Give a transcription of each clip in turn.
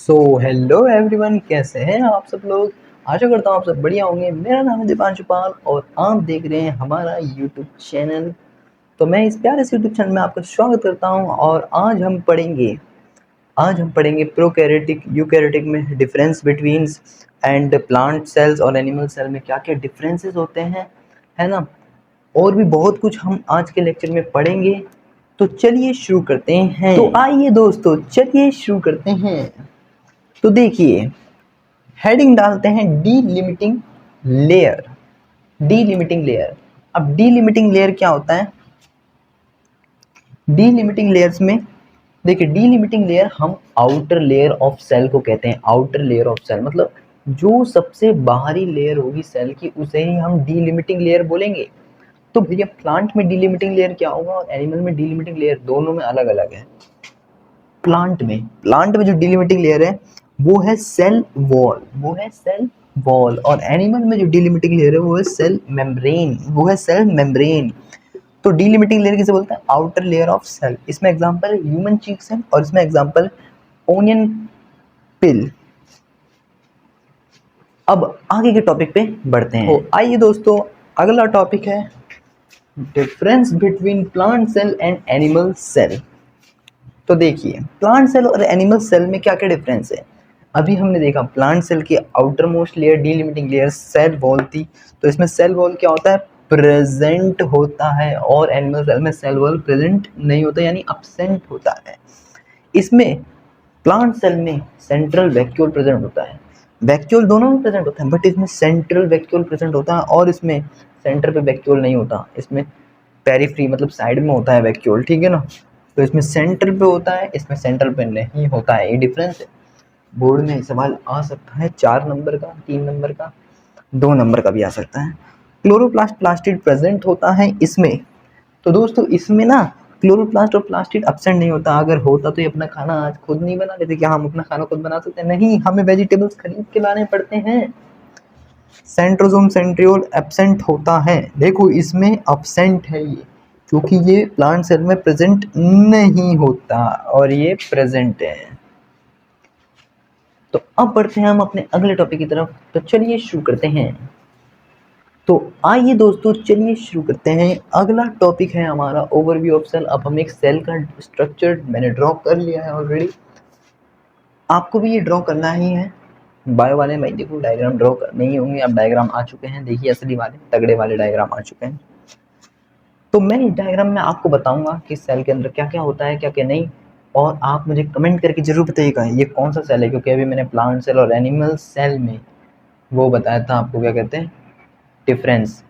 So hello everyone, कैसे हैं आप सब लोग। आशा करता हूँ आप सब बढ़िया होंगे। मेरा नाम है दीपांशु पाल और आप देख रहे हैं हमारा यूट्यूब चैनल। तो मैं इस प्यारे से यूट्यूब चैनल में आपका स्वागत करता हूँ और आज हम पढ़ेंगे प्रोकैरियोटिक यूकैरियोटिक में difference between and plant cells और एनिमल सेल में क्या क्या डिफरेंसेस होते हैं, है ना। और भी बहुत कुछ हम आज के लेक्चर में पढ़ेंगे। तो चलिए शुरू करते हैं। तो आइए दोस्तों, चलिए शुरू करते हैं। तो देखिए, हेडिंग डालते हैं डीलिमिटिंग लेयर। डीलिमिटिंग लेयर, अब डीलिमिटिंग लेयर क्या होता है। डीलिमिटिंग लेयर्स में देखिए, डीलिमिटिंग लेयर हम आउटर लेयर ऑफ सेल को कहते हैं। आउटर लेयर ऑफ सेल मतलब जो सबसे बाहरी लेयर होगी सेल की, उसे ही हम डीलिमिटिंग लेयर बोलेंगे। तो भैया प्लांट में डीलिमिटिंग लेयर क्या होगा और एनिमल में डीलिमिटिंग लेयर, दोनों में अलग अलग है। प्लांट में जो डीलिमिटिंग लेयर है वो है सेल वॉल, और एनिमल में जो डीलिमिटिंग लेयर है वो है सेल मेम्ब्रेन। तो डीलिमिटिंग लेयर किसे बोलते हैं, आउटर लेयर ऑफ सेल। इसमें एग्जांपल ह्यूमन चीक्स है और इसमें एग्जांपल ओनियन पिल। अब आगे के टॉपिक पे बढ़ते हैं। तो आइए दोस्तों, अगला टॉपिक है difference between plant cell and animal cell. तो देखिए, प्लांट सेल और एनिमल सेल में क्या क्या डिफरेंस है। अभी हमने देखा प्लांट सेल की outer most layer delimiting layer cell wall थी। तो इसमें सेल वॉल क्या होता है, प्रेजेंट होता है, और एनिमल सेल में सेल वॉल प्रेजेंट नहीं होता, यानी अब्सेंट होता है। इसमें प्लांट सेल में सेंट्रल वैक्यूल प्रेजेंट होता है। वैक्यूल दोनों में प्रेजेंट होता है, बट इसमें सेंट्रल वैक्यूल प्रेजेंट होता है, और इसमें सेंटर पे वैक्यूल नहीं होता। इसमें पेरिफ्री मतलब साइड में होता है वैक्यूल, ठीक है ना। तो इसमें सेंटर पे होता है, इसमें सेंटर पे नहीं होता है, ये डिफरेंस है। बोर्ड में सवाल आ सकता है 4 नंबर का, 3 नंबर का, 2 नंबर का भी आ सकता है। क्लोरोप्लास्ट प्लास्टिड प्रेजेंट होता है इसमें। तो दोस्तों इसमें ना क्लोरोप्लास्ट और प्लास्टिड एब्सेंट नहीं होता। अगर होता तो ये अपना खाना आज खुद नहीं बना लेते। क्या हम अपना खाना खुद बना सकते हैं? नहीं, हमें वेजिटेबल्स खरीद के लाने पड़ते हैं। सेंट्रोसोम सेंट्रियोल एब्सेंट होता है। देखो इसमें एब्सेंट है ये, क्योंकि ये प्लांट सेल में प्रेजेंट नहीं होता और ये प्रेजेंट है। तो अब बढ़ते हैं हम अपने अगले टॉपिक की तरफ। तो चलिए शुरू करते हैं। तो आइए दोस्तों, चलिए शुरू करते हैं। अगला टॉपिक है हमारा ओवरव्यू ऑफ सेल। अब हम एक सेल का स्ट्रक्चर मैंने ड्रॉ कर लिया है ऑलरेडी, आपको भी ये ड्रॉ करना ही है। बायो वाले भाई देखो डायग्राम ड्रॉ करने ही होंगे। अब डायग्राम आ चुके हैं, देखिए असली वाले तगड़े वाले डायग्राम आ चुके हैं। तो मैं इस डायग्राम में आपको बताऊंगा कि सेल के अंदर क्या क्या होता है, क्या क्या नहीं, और आप मुझे कमेंट करके जरूर बताइएगा ये कौन सा सेल है। क्योंकि अभी मैंने प्लांट सेल और एनिमल सेल में वो बताया था आपको, क्या कहते हैं, डिफरेंस।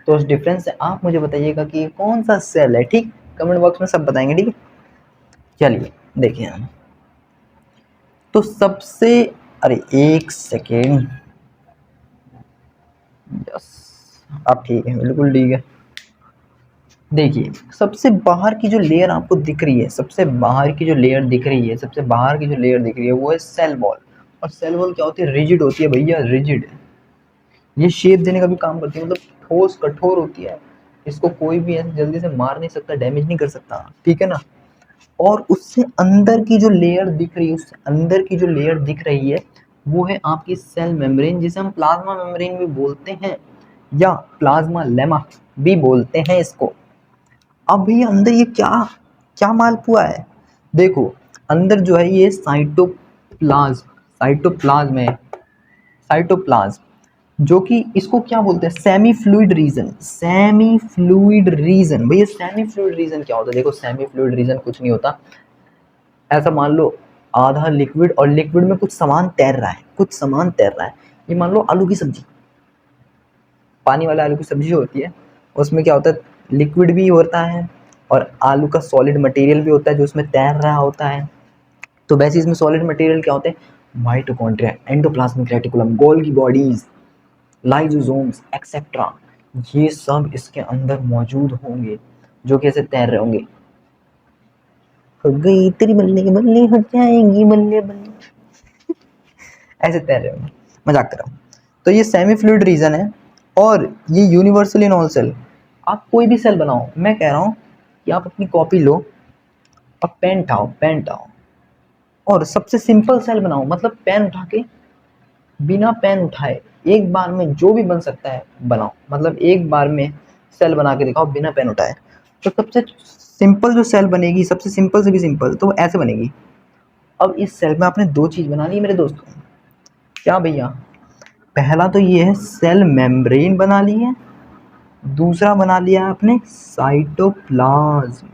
तो उस डिफरेंस से आप मुझे बताइएगा कि ये कौन सा सेल है। ठीक, कमेंट बॉक्स में सब बताएंगे, ठीक है। चलिए देखिए हम तो सबसे, अरे एक सेकेंड, यस अब ठीक है, बिल्कुल ठीक है। देखिए सबसे बाहर की जो लेयर आपको दिख रही है, सबसे बाहर की जो लेयर दिख रही है, सबसे बाहर की जो लेयर दिख रही है वो है सेल वॉल। और सेल वॉल क्या होती है, रिजिड होती है भैया, रिजिड। ये शेप देने का भी काम करती है, मतलब ठोस कठोर होती है। इसको कोई भी ऐसे जल्दी से मार नहीं सकता, डैमेज नहीं कर सकता, ठीक है ना। और उससे अंदर की जो लेयर दिख रही है, उससे अंदर की जो लेयर दिख रही है वो है आपकी सेल मेम्ब्रेन, जिसे हम प्लाज्मा मेम्ब्रेन भी बोलते हैं या प्लाज्मा लेमा भी बोलते हैं इसको। अब ये अंदर ये क्या क्या मालपुआ है, देखो अंदर जो है ये साइटोप्लाज्म है। साइटोप्लाज्म जो कि इसको क्या बोलते हैं, सेमी फ्लूइड रीजन। भैया सेमी फ्लूइड रीजन क्या होता है, देखो सेमी फ्लूइड रीजन कुछ नहीं होता। ऐसा मान लो आधा लिक्विड और लिक्विड में कुछ सामान तैर रहा है, ये मान लो आलू की सब्जी, पानी वाला आलू की सब्जी होती है, उसमें क्या होता है, लिक्विड भी होता है और आलू का सॉलिड मटेरियल भी होता है जो उसमें तैर रहा होता है। तो वैसे इसमें सॉलिड मटेरियल क्या होते हैं, mitochondria, endoplasmic reticulum, Golgi bodies, lysosomes etcetera, ये सब इसके अंदर मौजूद होंगे जो कि ऐसे तैर रहे होंगे। हो गई तेरी बल्ले बल्ले हो जाएंगी बल्ले बल्ले, ऐसे तैर रहे होंगे, मजाक कर रहा हूँ। तो ये सेमी फ्लूइड रीजन है और ये यूनिवर्सल इन ऑल सेल। आप कोई भी सेल बनाओ, मैं कह रहा हूँ कि आप अपनी कॉपी लो और पेन उठाओ, और सबसे सिंपल सेल बनाओ, मतलब पेन उठा के, बिना पेन उठाए एक बार में जो भी बन सकता है बनाओ, मतलब एक बार में सेल बना के दिखाओ बिना पेन उठाए। तो सबसे सिंपल जो सेल बनेगी, सबसे सिंपल से भी सिंपल, तो ऐसे बनेगी। अब इस सेल में आपने दो चीज बना ली मेरे दोस्तों। क्या भैया? पहला तो ये है सेल मेम्ब्रेन बना ली है, दूसरा बना लिया आपने साइटोप्लाज्म।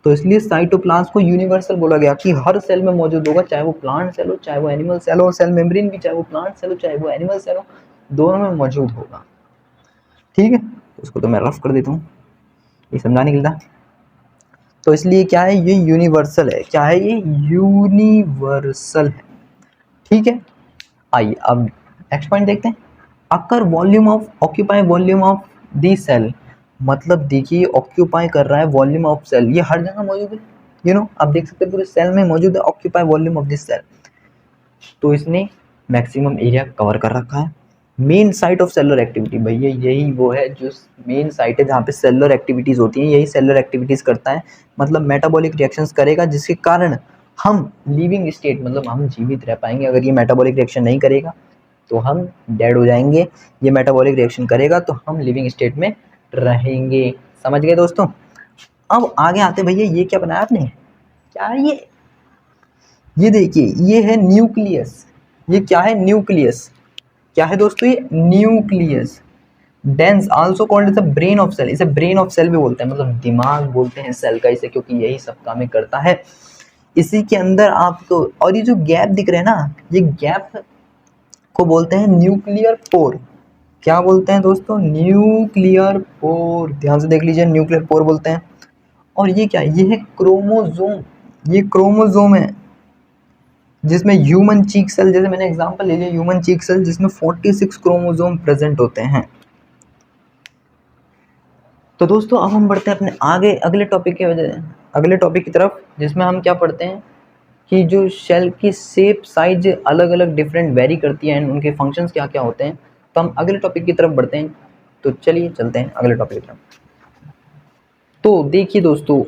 तो इसलिए साइटोप्लाज्म को यूनिवर्सल बोला गया कि हर सेल में मौजूद होगा, चाहे वो प्लांट सेल हो चाहे वो एनिमल सेल हो, और सेल मेम्ब्रेन भी चाहे वो प्लांट सेल हो चाहे वो एनिमल सेल हो, दोनों में मौजूद होगा। ठीक है, उसको तो मैं रफ कर देता हूँ, ये समझाने के लिए था। तो इसलिए क्या है, ये यूनिवर्सल है। क्या है ये? यूनिवर्सल है। ठीक है, आइए अब नेक्स्ट पॉइंट देखते हैं। Occur volume of occupy volume of the cell, मतलब देखिए ऑक्यूपाई कर रहा है वॉल्यूम ऑफ सेल, ये हर जगह मौजूद है। आप देख सकते हैं पूरे सेल में मौजूद है occupy volume of this cell. तो इसने मैक्सिमम एरिया कवर कर रखा है। Main site of cellular activity, भैया यही वो है जो मेन साइट है जहाँ पे सेलुलर एक्टिविटीज होती हैं, यही सेलुलर एक्टिविटीज करता है, मतलब मेटाबॉलिक रिएक्शंस करेगा, जिसके कारण हम लिविंग स्टेट, मतलब हम जीवित रह पाएंगे। अगर ये मेटाबॉलिक रिएक्शन नहीं करेगा तो हम डेड हो जाएंगे, ये मेटाबॉलिक रिएक्शन करेगा तो हम लिविंग स्टेट में रहेंगे। समझ गए दोस्तों? अब आगे आते भैया, ये क्या बनाया आपने? क्या है ये देखिए, ये है न्यूक्लियस। ये क्या है? न्यूक्लियस। क्या है दोस्तों? ये nucleus. Dense also called as the brain of cell, इसे ब्रेन ऑफ सेल भी बोलते हैं, मतलब दिमाग बोलते हैं सेल का इसे, क्योंकि यही सब कामें करता है। इसी के अंदर आपको, और ये जो गैप दिख रहे हैं ना, ये गैप को बोलते हैं न्यूक्लियर पोर। क्या बोलते हैं दोस्तों? Nuclear pore. ध्यान से देख लीजिए, न्यूक्लियर पोर बोलते हैं। और ये क्या है? ये है क्रोमोजोम। ये क्रोमोजोम है जिसमें ह्यूमन चीक सेल, जैसे मैंने एग्जांपल ले लिया ह्यूमन चीक सेल, जिसमें 46 क्रोमोजोम प्रेजेंट होते हैं। तो दोस्तों अब हम बढ़ते हैं अपने आगे अगले टॉपिक की तरफ, जिसमें हम क्या पढ़ते हैं कि जो शेल की शेप साइज अलग अलग डिफरेंट वेरी करती है, एंड उनके फंक्शंस क्या क्या होते हैं। तो हम अगले टॉपिक की तरफ बढ़ते हैं। तो चलिए चलते हैं अगले टॉपिक की तरफ। तो देखिए दोस्तों,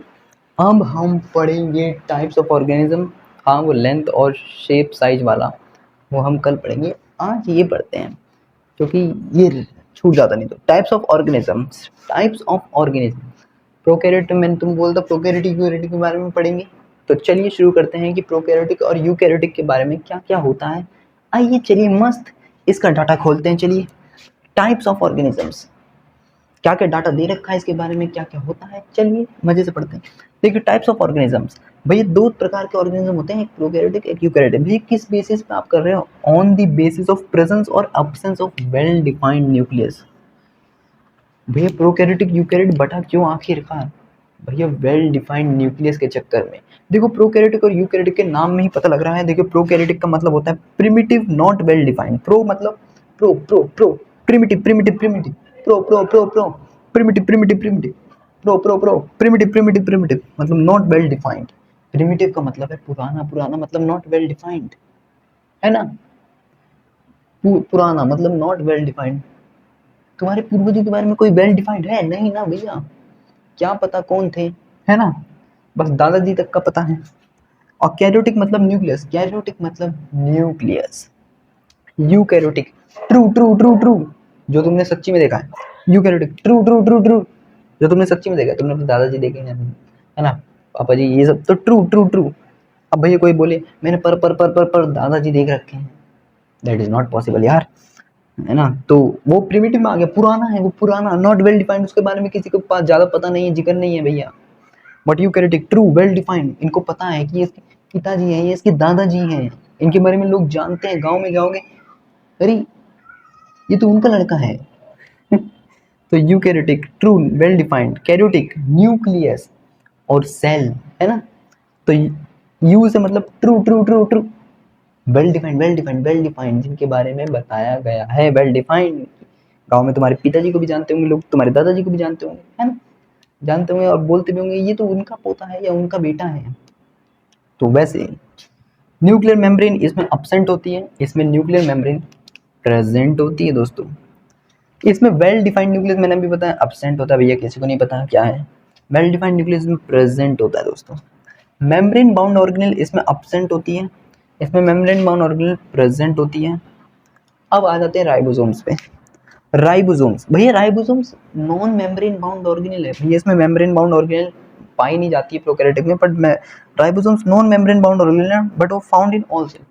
अब हम पढ़ेंगे टाइप्स ऑफ ऑर्गेनिज्म। हाँ, वो लेंथ और शेप साइज वाला वो हम कल पढ़ेंगे, आज ये पढ़ते हैं क्योंकि ये छूट जाता नहीं। तो types of organisms, types of organism. Prokaryotic, मैंने तुम बोलता प्रोकैरियोटिक यूकैरियोटिक के बारे में पढ़ेंगे। तो चलिए शुरू करते हैं कि प्रोकैरियोटिक और यूकैरियोटिक के बारे में क्या क्या होता है। आइए चलिए मस्त इसका डाटा खोलते हैं। चलिए, टाइप्स ऑफ ऑर्गेनिजम्स, क्या क्या डाटा दे रखा है इसके बारे में, क्या क्या होता है, चलिए मजे से पढ़ते हैं। देखिए टाइप्स ऑफ ऑर्गेनिजम्स, भैया दो प्रकार के ऑर्गेनिज्म होते हैं, एक प्रोकैरियोटिक एक यूकैरियोटिक। भैया किस बेसिस पे आप कर रहे हो? On the basis of presence और absence of well defined nucleus. भैया प्रोकैरियोटिक यूकैरियोटिक बटा क्यों आखिरकार? भैया वेल डिफाइंड न्यूक्लियस के चक्कर में। देखो प्रोकैरियोटिक और यूकैरियोटिक के नाम में ही पता लग रहा है। देखिए प्रोकैरियोटिक का मतलब होता है primitive not well defined. Pro मतलब pro pro pro, primitive primitive primitive, pro pro pro pro, primitive primitive primitive, pro pro pro, primitive primitive primitive, मतलब नॉट वेल डिफाइंड। प्रिमिटिव का मतलब है पुराना, पुराना मतलब नॉट वेल डिफाइंड, है ना? पुराना मतलब नॉट वेल डिफाइंड। तुम्हारे पूर्वजों के बारे में कोई वेल डिफाइंड है? नहीं ना भैया, क्या पता कौन थे, है ना? बस दादाजी तक का पता है। और कैरियोटिक मतलब न्यूक्लियस, कैरियोटिक मतलब nucleus. Eukaryotic true true true true, जो तुमने सच्ची में देखा है। Eukaryotic true true true true, जो तुमने सच्ची में देखा है। तुमने अपने दादाजी देखे हैं, है ना, पापा जी, ये सब तो ट्रू ट्रू ट्रू। अब भैया कोई बोले मैंने पर दादाजी देख रखे हैं, दैट इज नॉट पॉसिबल यार, है ना? तो वो प्रिमिटिव में आ गया, पुराना है वो, पुराना नॉट वेल डिफाइंड, उसके बारे में किसी को पास ज्यादा पता नहीं है, जिक्र नहीं है भैया। But eukaryotic true well defined, इनको पता है कि ये इसके पिताजी हैं, ये इसके दादाजी हैं, इनके बारे में लोग जानते हैं, गांव में जाओगे अरे ये तो उनका लड़का है। तो eukaryotic true well defined, karyotic nucleus और सेल, है ना? तो यू से मतलब true true true true, well defined well defined well defined, जिनके बारे में बताया गया है, वेल डिफाइंड। गांव में तुम्हारे पिताजी को भी जानते होंगे लोग, तुम्हारे दादाजी को भी जानते होंगे, है ना? जानते होंगे और बोलते भी होंगे ये तो उनका पोता है या उनका बेटा है। तो वैसे न्यूक्लियर मेम्ब्रेन इसमें अब्सेंट होती है, इसमें न्यूक्लियर मेम्ब्रेन प्रेजेंट होती है दोस्तों। इसमें वेल डिफाइंड न्यूक्लियस मैंने भी बताया अब्सेंट होता है, भैया किसी को नहीं पता क्या है। वेल डिफाइंड न्यूक्लियस में प्रेजेंट होता है दोस्तों। मेम्ब्रेन बाउंड ऑर्गेनेल इसमें अब्सेंट होती है, इसमें मेम्ब्रेन बाउंड ऑर्गेनेल प्रेजेंट होती है। अब आ जाते हैं राइबोसोम्स पे। राइबोसोम्स, भैया ribosomes non membrane bound organelle है भैया, इसमें मेम्ब्रेन बाउंड ऑर्गेनेल पाई नहीं जाती है प्रोकैरियोटिक में, but ribosomes non membrane bound organelle है, बट वो फाउंड इन ऑल सेल।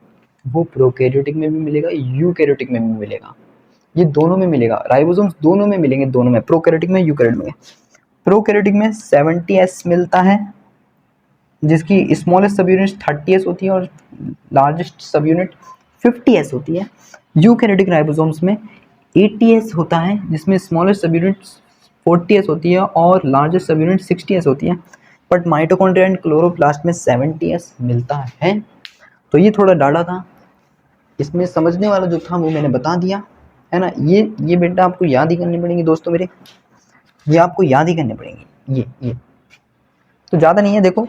वो प्रोकैरियोटिक में भी मिलेगा, यूकैरियोटिक में भी मिलेगा, ये दोनों में मिलेगा। राइबोसोम्स दोनों में मिलेंगे, दोनों में, प्रोकैरियोटिक में, यूकैरियोटिक में। प्रोकैरियोटिक में 70S मिलता है, जिसकी स्मॉलेस्ट सब यूनिट 30S होती है और लार्जेस्ट सब यूनिट 50S होती है। यूकैरियोटिक राइबोसोम्स में 80S होता है, जिसमें स्मॉलेस्ट सब यूनिट 40S होती है और लार्जेस्ट सब यूनिट 60S होती है। बट माइटोकॉन्ड्रिया एंड क्लोरोप्लास्ट में 70S मिलता है। तो ये थोड़ा डाटा था, इसमें समझने वाला जो था वो मैंने बता दिया है ना। ये बेटा आपको याद ही करनी पड़ेंगी दोस्तों मेरे, ये आपको याद ही करने पड़ेंगे। ये तो ज़्यादा नहीं है, देखो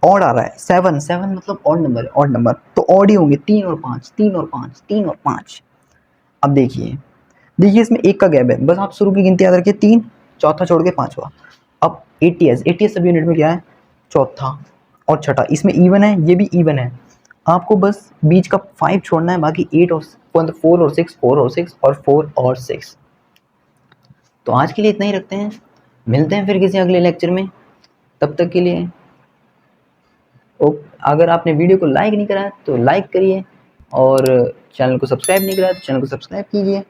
ऑड आ रहा है, 7 मतलब ऑड नंबर है, ऑड नंबर तो ऑड ही होंगे, 3 और 5, 3 और 5, 3 और 5। अब देखिए इसमें एक का गैप है, बस आप शुरू की गिनती याद रखिए, 3, चौथा छोड़ के 5वां। अब 80S सब यूनिट में क्या है, चौथा और छठा, इसमें इवन है, ये भी इवन है। आपको बस बीच का 5 छोड़ना है, बाकी 8 और 4 और 6, 4 और 6 और 4 और 6। तो आज के लिए इतना ही रखते हैं, मिलते हैं फिर किसी अगले लेक्चर में, तब तक के लिए अगर आपने वीडियो को लाइक नहीं करा तो लाइक करिए, और चैनल को सब्सक्राइब नहीं करा तो चैनल को सब्सक्राइब कीजिए।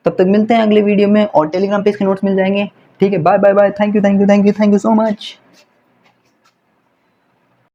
तब तक मिलते हैं अगले वीडियो में, और टेलीग्राम पे इसके नोट्स मिल जाएंगे। ठीक है, bye bye bye, thank you so much.